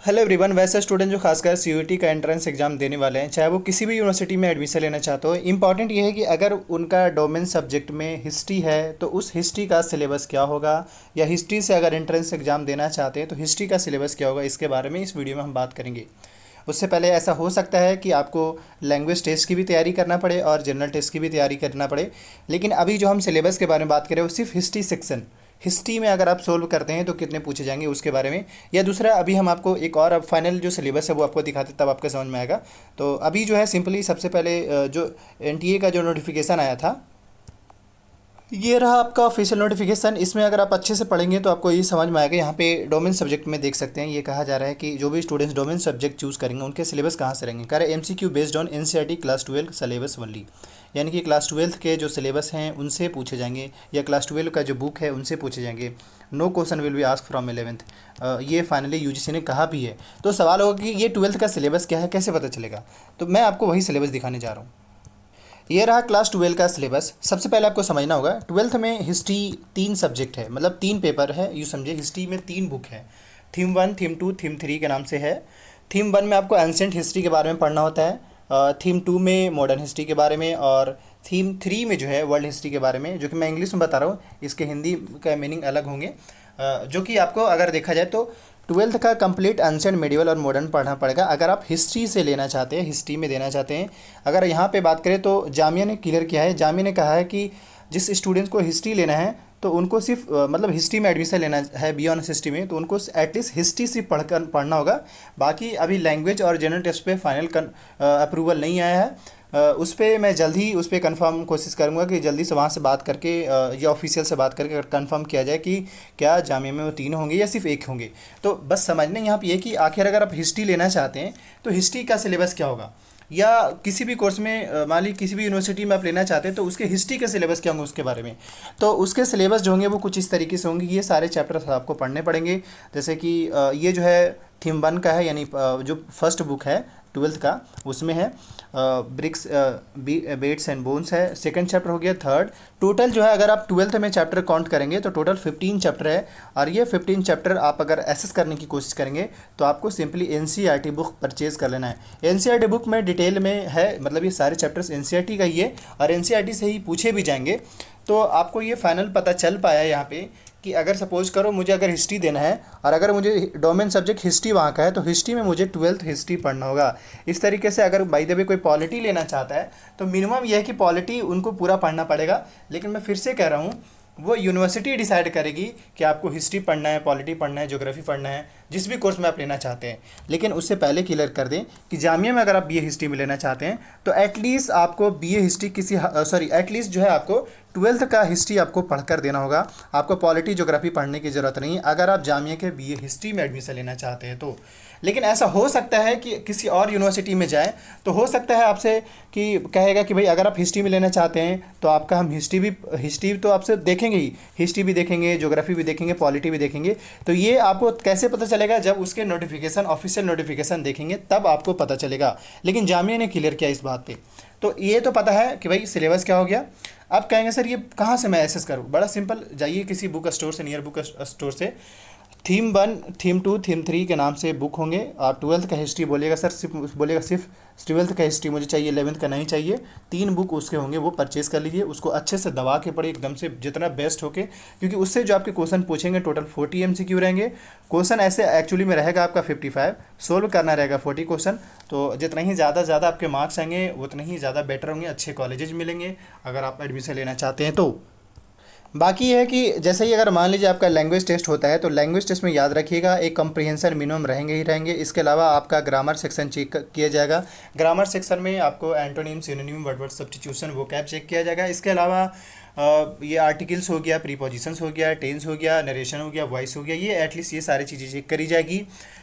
Hello everyone. वैसे student जो खासकर सीयूईटी का एंट्रेंस एग्जाम देने वाले हैं, चाहे वो किसी भी यूनिवर्सिटी में एडमिशन लेना चाहते हो, इंपॉर्टेंट ये है कि अगर उनका डोमेन सब्जेक्ट में हिस्ट्री है तो उस हिस्ट्री का सिलेबस क्या होगा, या हिस्ट्री से अगर एंट्रेंस एग्जाम देना चाहते हैं तो हिस्ट्री का सिलेबस क्या होगा, इसके बारे में इस वीडियो में हम बात करेंगे। उससे पहले ऐसा हो सकता है कि आपको लैंग्वेज टेस्ट की भी तैयारी करना पड़े और जनरल टेस्ट की भी तैयारी करना पड़े, लेकिन अभी जो हम सिलेबस के बारे में बात करें वो सिर्फ हिस्ट्री सेक्शन, हिस्ट्री में अगर आप सोल्व करते हैं तो कितने पूछे जाएंगे उसके बारे में। या दूसरा, अभी हम आपको एक और अब फाइनल जो सिलेबस है वो आपको दिखाते तब आपको समझ में आएगा। तो अभी जो है सिंपली सबसे पहले जो एनटीए का जो नोटिफिकेशन आया था, ये रहा आपका ऑफिशियल नोटिफिकेशन। इसमें अगर आप अच्छे से पढ़ेंगे तो आपको ये समझ में आएगा। यहाँ पे डोमेन सब्जेक्ट में देख सकते हैं, ये कहा जा रहा है कि जो भी स्टूडेंट्स डोमेन सब्जेक्ट चूज़ करेंगे उनके सिलेबस कहाँ से रहेंगे। कह रहे MCQ based on NCERT class 12 syllabus only, यानी कि क्लास 12 के जो सिलेबस हैं उनसे पूछे जाएंगे, या क्लास 12 का जो बुक है उनसे पूछे जाएंगे। No question will be ask from 11th। ये फाइनली यूजीसी ने कहा भी है। तो सवाल होगा कि ये 12th का सिलेबस क्या है, कैसे पता चलेगा। तो मैं आपको वही सिलेबस दिखाने जा रहा हूँ। ये रहा क्लास 12 का सिलेबस। सबसे पहले आपको समझना होगा 12th में हिस्ट्री 3 सब्जेक्ट है, मतलब 3 पेपर है, यूँ समझे। हिस्ट्री में 3 बुक है, थीम 1, थीम 2, थीम 3 के नाम से है। थीम 1 में आपको एंसेंट हिस्ट्री के बारे में पढ़ना होता है, थीम 2 में मॉडर्न हिस्ट्री के बारे में, और थीम 3 में जो है वर्ल्ड हिस्ट्री के बारे में, जो कि मैं इंग्लिश में बता रहा हूँ, इसके हिंदी का मीनिंग अलग होंगे। जो कि आपको अगर देखा जाए तो 12th का कंप्लीट एंशिएंट मेडिवल और मॉडर्न पढ़ना पड़ेगा अगर आप हिस्ट्री से लेना चाहते हैं, हिस्ट्री में देना चाहते हैं। अगर यहाँ पे बात करें तो जामिया ने क्लियर किया है, जामिया ने कहा है कि जिस स्टूडेंट्स को हिस्ट्री लेना है तो उनको सिर्फ मतलब हिस्ट्री में एडमिशन लेना है बी हिस्ट्री में, तो उनको एटलीस्ट हिस्ट्री से पढ़ना होगा। बाकी अभी लैंग्वेज और जनरल टेस्ट पे फाइनल अप्रूवल नहीं आया है। उस पर मैं जल्द ही उस पर कन्फर्म कोशिश करूँगा कि जल्दी से वहाँ से बात करके या ऑफिशियल से बात करके कन्फर्म किया जाए कि क्या जामिया में वो 3 होंगे या सिर्फ 1 होंगे। तो बस समझना यहाँ पे ये कि आखिर अगर आप हिस्ट्री लेना चाहते हैं तो हिस्ट्री का सिलेबस क्या होगा, या किसी भी कोर्स में मान लीजिए किसी भी यूनिवर्सिटी में आप लेना चाहते हैं तो उसके हिस्ट्री के सिलेबस क्या होंगे उसके बारे में। तो उसके सिलेबस जो होंगे वो कुछ इस तरीके से होंगे। ये सारे चैप्टर्स आपको पढ़ने पड़ेंगे। जैसे कि ये जो है थीम 1 का है, यानी जो फर्स्ट बुक है 12th का, उसमें है ब्रिक्स बेट्स एंड बोन्स है। सेकंड चैप्टर हो गया थर्ड। टोटल जो है अगर आप 12th में चैप्टर काउंट करेंगे तो टोटल 15 चैप्टर है, और ये 15 चैप्टर आप अगर एसेस करने की कोशिश करेंगे तो आपको सिंपली एनसीईआरटी बुक परचेज कर लेना है। एनसीईआरटी बुक में डिटेल में है, मतलब ये सारे चैप्टर्स एनसीईआरटी का ही है और एनसीईआरटी से ही पूछे भी जाएंगे। तो आपको ये फाइनल पता चल पाया यहाँ पे कि अगर सपोज करो मुझे अगर हिस्ट्री देना है और अगर मुझे डोमेन सब्जेक्ट हिस्ट्री वहाँ का है तो हिस्ट्री में मुझे 12th हिस्ट्री पढ़ना होगा। इस तरीके से अगर बाय द वे कोई पॉलिटी लेना चाहता है तो मिनिमम यह है कि पॉलिटी उनको पूरा पढ़ना पड़ेगा। लेकिन मैं फिर से कह रहा हूँ, वो यूनिवर्सिटी डिसाइड करेगी कि आपको हिस्ट्री पढ़ना है, पॉलिटी पढ़ना है, ज्योग्राफी पढ़ना है, जिस भी कोर्स में आप लेना चाहते हैं। लेकिन उससे पहले क्लियर कर दें कि जामिया में अगर आप बीए हिस्ट्री में लेना चाहते हैं तो एटलीस्ट आपको बीए हिस्ट्री एटलीस्ट जो है आपको 12th का हिस्ट्री आपको पढ़कर देना होगा। आपको पॉलिटी ज्योग्राफी पढ़ने की ज़रूरत नहीं अगर आप जामिया के बीए हिस्ट्री में एडमिशन लेना चाहते हैं तो। लेकिन ऐसा हो सकता है कि किसी और यूनिवर्सिटी में जाए तो हो सकता है आपसे कि कहेगा कि भाई अगर आप हिस्ट्री में लेना चाहते हैं तो आपका हम हिस्ट्री तो आपसे देखेंगे ही, हिस्ट्री भी देखेंगे, ज्योग्राफी भी देखेंगे, पॉलिटी भी देखेंगे। तो ये आपको कैसे पता चलेगा, जब उसके नोटिफिकेशन ऑफिशियल नोटिफिकेशन देखेंगे तब आपको पता चलेगा। लेकिन जामिया ने क्लियर किया इस बात पे। तो ये तो पता है कि भाई सिलेबस क्या हो गया। अब कहेंगे सर ये कहाँ से मैं एक्सेस करूँ। बड़ा सिंपल, जाइए किसी बुक स्टोर से, नियर बुक स्टोर से, थीम 1, थीम 2, थीम 3 के नाम से बुक होंगे। आप 12th का हिस्ट्री बोलिएगा सर, सिर्फ बोलिएगा सिर्फ 12th का हिस्ट्री मुझे चाहिए, 11th का नहीं चाहिए। 3 बुक उसके होंगे, वो परचेज़ कर लीजिए। उसको अच्छे से दबा के पढ़िए एकदम से जितना बेस्ट होके, क्योंकि उससे जो आपके क्वेश्चन पूछेंगे टोटल 40 एमसीक्यू रहेंगे। क्वेश्चन ऐसे एक्चुअली में रहेगा आपका 55, सोल्व करना रहेगा 40 क्वेश्चन। तो जितना ही ज़्यादा आपके मार्क्स आएंगे उतने ही ज़्यादा बेटर होंगे, अच्छे कॉलेजेस मिलेंगे अगर आप एडमिशन लेना चाहते हैं तो। बाकी ये है कि जैसे ही अगर मान लीजिए आपका लैंग्वेज टेस्ट होता है तो लैंग्वेज टेस्ट में याद रखिएगा एक कंप्रीहेंशन मिनिमम रहेंगे ही रहेंगे। इसके अलावा आपका ग्रामर सेक्शन चेक किया जाएगा। ग्रामर सेक्शन में आपको antonym, synonym, word substitution, vocab check किया जाएगा। इसके अलावा ये आर्टिकल्स हो गया, प्रीपोजिशंस हो गया, टेंस हो गया, नरेशन हो गया, वॉइस हो गया, ये एटलीस्ट ये सारी चीज़ें चेक करी जाएगी।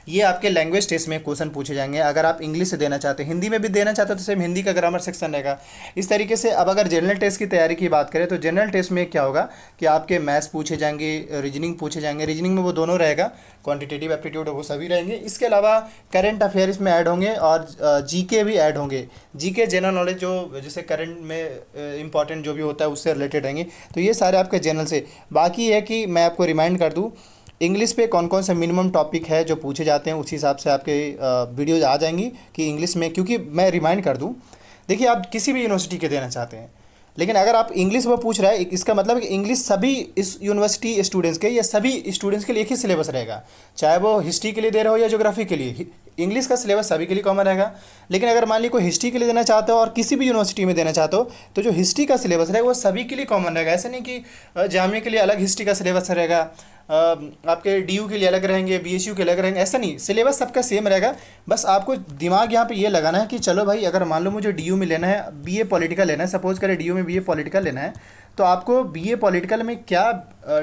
ये आपके लैंग्वेज टेस्ट में क्वेश्चन पूछे जाएंगे। अगर आप इंग्लिश से देना चाहते हैं, हिंदी में भी देना चाहते हो तो सेम हिंदी का ग्रामर सेक्शन रहेगा। इस तरीके से अब अगर जनरल टेस्ट की तैयारी की बात करें तो जनरल टेस्ट में क्या होगा कि आपके मैथ्स पूछे जाएंगे, रीजनिंग पूछे जाएंगे। रीजनिंग में वो दोनों रहेगा, क्वांटिटेटिव एप्टीट्यूड वो सभी रहेंगे। इसके अलावा करंट अफेयर इसमें ऐड होंगे और जीके भी ऐड होंगे। जीके जनरल नॉलेज जो जैसे करंट में इंपॉर्टेंट जो भी होता है उससे रिलेटेड रहेंगे। तो ये सारे आपके जनरल से। बाकी है कि मैं आपको रिमाइंड कर दूँ इंग्लिश पे कौन कौन से मिनिमम टॉपिक है जो पूछे जाते हैं, उसी हिसाब से आपके वीडियोज आ जाएंगी कि इंग्लिश में, क्योंकि मैं रिमाइंड कर दूं, देखिए आप किसी भी यूनिवर्सिटी के देना चाहते हैं, लेकिन अगर आप इंग्लिश वो पूछ रहा है, इसका मतलब है कि इंग्लिश सभी इस यूनिवर्सिटी स्टूडेंट्स के या सभी स्टूडेंट्स के लिए एक ही सिलेबस रहेगा, चाहे वो हिस्ट्री के लिए दे रहे हो या ज्योग्राफी के लिए, इंग्लिश का सिलेबस सभी के लिए कॉमन रहेगा। लेकिन अगर मान लीजिए कोई हिस्ट्री के लिए देना चाहते हो और किसी भी यूनिवर्सिटी में देना चाहते हो, तो जो हिस्ट्री का सिलेबस रहेगा वो सभी के लिए कॉमन रहेगा। ऐसा नहीं कि जामिया के लिए अलग हिस्ट्री का सिलेबस रहेगा, आपके डीयू के लिए अलग रहेंगे, बीएचयू के अलग रहेंगे, ऐसा नहीं, सिलेबस सबका सेम रहेगा। बस आपको दिमाग यहाँ पे ये लगाना है कि चलो भाई, अगर मान लो मुझे डीयू में लेना है, बीए पॉलिटिकल लेना है, सपोज करें डीयू में बीए पॉलिटिकल लेना है, तो आपको बीए पॉलिटिकल में क्या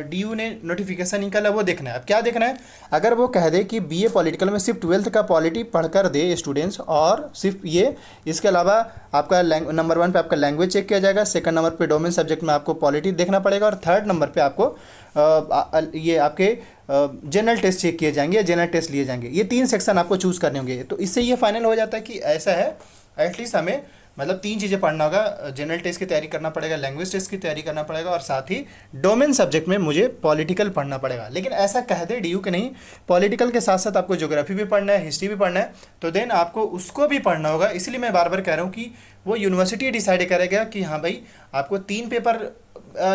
डीयू ने नोटिफिकेशन निकाला वो देखना है। अब क्या देखना है, अगर वो कह दे कि बीए पॉलिटिकल में सिर्फ 12th का पॉलिटी पढ़कर दे स्टूडेंट्स, और सिर्फ ये, इसके अलावा आपका नंबर 1 पे आपका लैंग्वेज चेक किया जाएगा, सेकंड नंबर पे डोमेन सब्जेक्ट में आपको पॉलिटी देखना पड़ेगा, और थर्ड नंबर पे आपको ये आपके जनरल टेस्ट चेक किए जाएंगे, जनरल टेस्ट लिए जाएंगे। ये 3 सेक्शन आपको चूज़ करने होंगे। तो इससे ये फाइनल हो जाता है कि ऐसा है, एटलीस्ट हमें मतलब 3 चीज़ें पढ़ना होगा, जनरल टेस्ट की तैयारी करना पड़ेगा, लैंग्वेज टेस्ट की तैयारी करना पड़ेगा, और साथ ही डोमेन सब्जेक्ट में मुझे पॉलिटिकल पढ़ना पड़ेगा। लेकिन ऐसा कह दे डीयू के नहीं, पॉलिटिकल के साथ साथ आपको ज्योग्राफी भी पढ़ना है, हिस्ट्री भी पढ़ना है, तो देन आपको उसको भी पढ़ना होगा। इसलिए मैं बार बार कह रहा हूँ कि वो यूनिवर्सिटी डिसाइड करेगा कि हाँ भाई, आपको 3 पेपर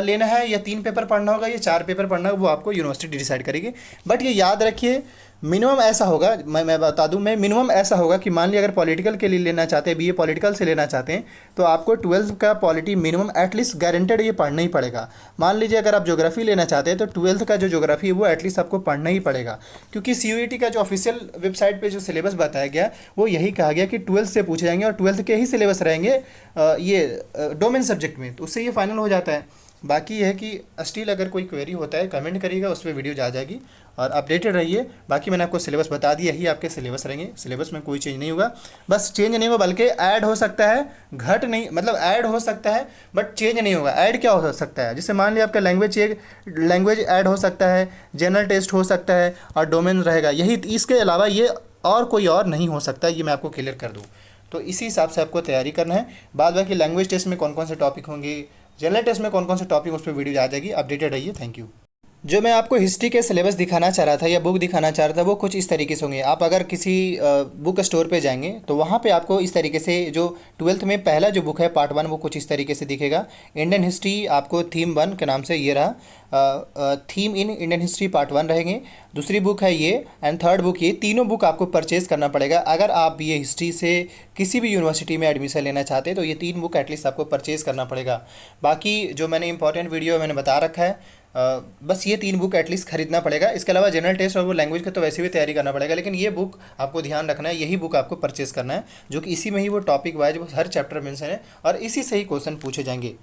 लेना है या 3 पेपर पढ़ना होगा या 4 पेपर पढ़ना होगा, वो आपको यूनिवर्सिटी डिसाइड करेगी। बट ये याद रखिए, मिनिमम ऐसा होगा, मैं बता दूं, मैं मिनिमम ऐसा होगा कि मान लिया अगर पॉलिटिकल के लिए लेना चाहते हैं, बीए पॉलिटिकल से लेना चाहते हैं, तो आपको 12th का पॉलिटी मिनिमम एटलीस्ट गारंटेड ये पढ़ना ही पड़ेगा। मान लीजिए अगर आप ज्योग्राफी लेना चाहते हैं, तो 12th का जो ज्योग्राफी है वो एटलीस्ट आपको पढ़ना ही पड़ेगा, क्योंकि सीयूईटी का जो ऑफिशियल वेबसाइट पे जो सिलेबस बताया गया, वो यही कहा गया कि 12th से पूछे जाएंगे, और 12th के ही सिलेबस रहेंगे ये डोमेन सब्जेक्ट में, तो उससे ये फाइनल हो जाता है। बाकी यह है कि स्टिल अगर कोई क्वेरी होता है कमेंट करिएगा, उस पर वीडियो आ जाएगी, और अपडेटेड रहिए। बाकी मैंने आपको सिलेबस बता दिया, यही आपके सिलेबस रहेंगे, सिलेबस में कोई चेंज नहीं होगा। बस चेंज नहीं होगा, बल्कि ऐड हो सकता है, घट नहीं, मतलब ऐड हो सकता है बट चेंज नहीं होगा। ऐड क्या हो सकता है, जैसे मान लिया आपका लैंग्वेज ऐड हो सकता है, जनरल टेस्ट हो सकता है, और डोमेन रहेगा, यही, इसके अलावा ये और कोई और नहीं हो सकता, ये मैं आपको क्लियर कर दूँ। तो इसी हिसाब से आपको तैयारी करना है। बाद बाकी लैंग्वेज टेस्ट में कौन कौन से टॉपिक होंगे, जनरल टेस्ट में कौन कौन से टॉपिक, उस पर वीडियो आ जाएगी। अपडेटेड रहिए, थैंक यू। जो मैं आपको हिस्ट्री के सिलेबस दिखाना चाह रहा था या बुक दिखाना चाह रहा था, वो कुछ इस तरीके से होंगे। आप अगर किसी बुक स्टोर पे जाएंगे तो वहाँ पे आपको इस तरीके से, जो 12th में पहला जो बुक है पार्ट 1, वो कुछ इस तरीके से दिखेगा। इंडियन हिस्ट्री आपको थीम 1 के नाम से ये रहा, theme in Indian history part 1 रहेंगे। दूसरी बुक है ये, एंड थर्ड बुक ये। तीनों बुक आपको परचेज़ करना पड़ेगा अगर आप बीए हिस्ट्री से किसी भी यूनिवर्सिटी में एडमिशन लेना चाहते हैं, तो ये 3 बुक एटलीस्ट आपको परचेज़ करना पड़ेगा। बाकी जो मैंने इंपॉर्टेंट वीडियो मैंने बता रखा है, बस ये 3 बुक एटलीस्ट खरीदना पड़ेगा। इसके अलावा जनरल टेस्ट और वो लैंग्वेज का तो वैसे भी तैयारी करना पड़ेगा, लेकिन ये बुक आपको ध्यान रखना है, यही बुक आपको परचेस करना है, जो कि इसी में ही वो टॉपिक वाइज वो हर चैप्टर मेंशन है, और इसी से ही क्वेश्चन पूछे जाएंगे।